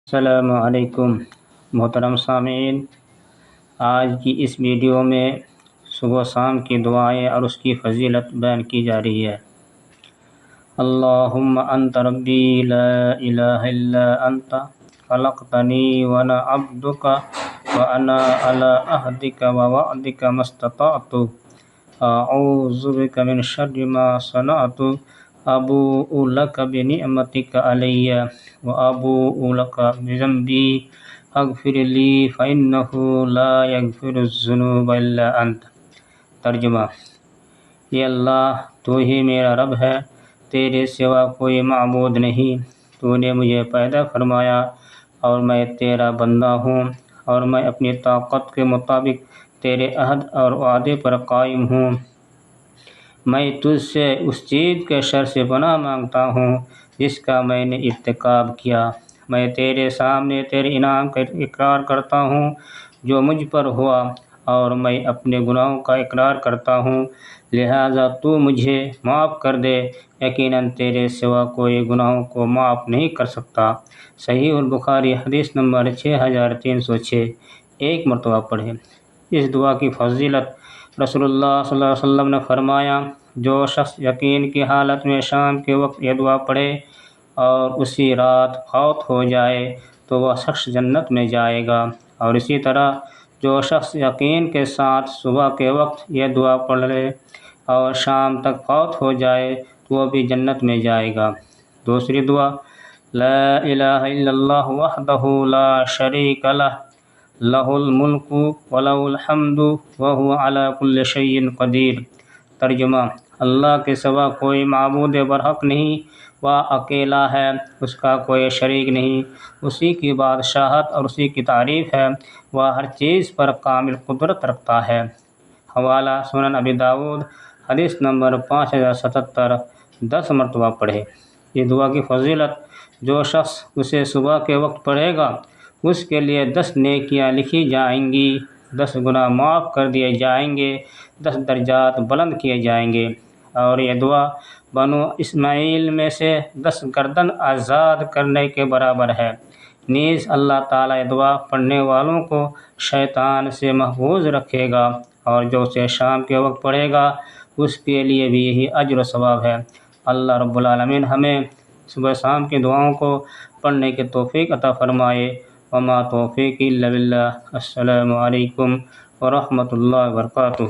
السلام علیکم محترم سامعین، آج کی اس ویڈیو میں صبح و شام کی دعائیں اور اس کی فضیلت بیان کی جا رہی ہے۔ اللہم انت ربی لا الہ الا انت خلقتنی وانا عبدک وانا علی عہدک ووعدک ما استطعت اعوذ بک من شر ما صنعت ابوء لک بنعمتک علی وابوء لک بذنبی اغفر لی فانہ لا یغفر الذنوب الا انت۔ ترجمہ: اے اللہ، تو ہی میرا رب ہے، تیرے سوا کوئی معبود نہیں۔ تو نے مجھے پیدا فرمایا اور میں تیرا بندہ ہوں، اور میں اپنی طاقت کے مطابق تیرے عہد اور وعدے پر قائم ہوں۔ میں تجھ سے اس چیز کے شر سے پناہ مانگتا ہوں جس کا میں نے ارتکاب کیا۔ میں تیرے سامنے تیرے انعام کا اقرار کرتا ہوں جو مجھ پر ہوا، اور میں اپنے گناہوں کا اقرار کرتا ہوں، لہٰذا تو مجھے معاف کر دے۔ یقیناً تیرے سوا کوئی گناہوں کو معاف نہیں کر سکتا۔ صحیح البخاری حدیث نمبر 6306۔ ایک مرتبہ پڑھیں۔ اس دعا کی فضیلت: رسول اللہ صلی اللہ علیہ وسلم نے فرمایا، جو شخص یقین کی حالت میں شام کے وقت یہ دعا پڑھے اور اسی رات فوت ہو جائے تو وہ شخص جنت میں جائے گا، اور اسی طرح جو شخص یقین کے ساتھ صبح کے وقت یہ دعا پڑھ لے اور شام تک فوت ہو جائے تو وہ بھی جنت میں جائے گا۔ دوسری دعا: لا الہ الا اللہ وحدہ لا شریک لہ لہ الملک ولہ الحمد وہو علی کل شیء قدیر۔ ترجمہ: اللہ کے سوا کوئی معبود برحق نہیں، وہ اکیلا ہے، اس کا کوئی شریک نہیں، اسی کی بادشاہت اور اسی کی تعریف ہے، وہ ہر چیز پر کامل قدرت رکھتا ہے۔ حوالہ: سنن ابی داؤد حدیث نمبر 5077۔ 10 مرتبہ پڑھیں۔ یہ دعا کی فضیلت: جو شخص اسے صبح کے وقت پڑھے گا اس کے لیے 10 نیکیاں لکھی جائیں گی، 10 گناہ معاف کر دیے جائیں گے، 10 درجات بلند کیے جائیں گے، اور یہ دعا بنو اسماعیل میں سے 10 گردن آزاد کرنے کے برابر ہے۔ نیز اللہ تعالیٰ یہ دعا پڑھنے والوں کو شیطان سے محفوظ رکھے گا، اور جو اسے شام کے وقت پڑھے گا اس کے لیے بھی یہی اجر و ثواب ہے۔ اللہ رب العالمین ہمیں صبح شام کی دعاؤں کو پڑھنے کی توفیق عطا فرمائے۔ وما توفیقی الا باللہ۔ السلام علیکم ورحمۃ اللہ وبرکاتہ۔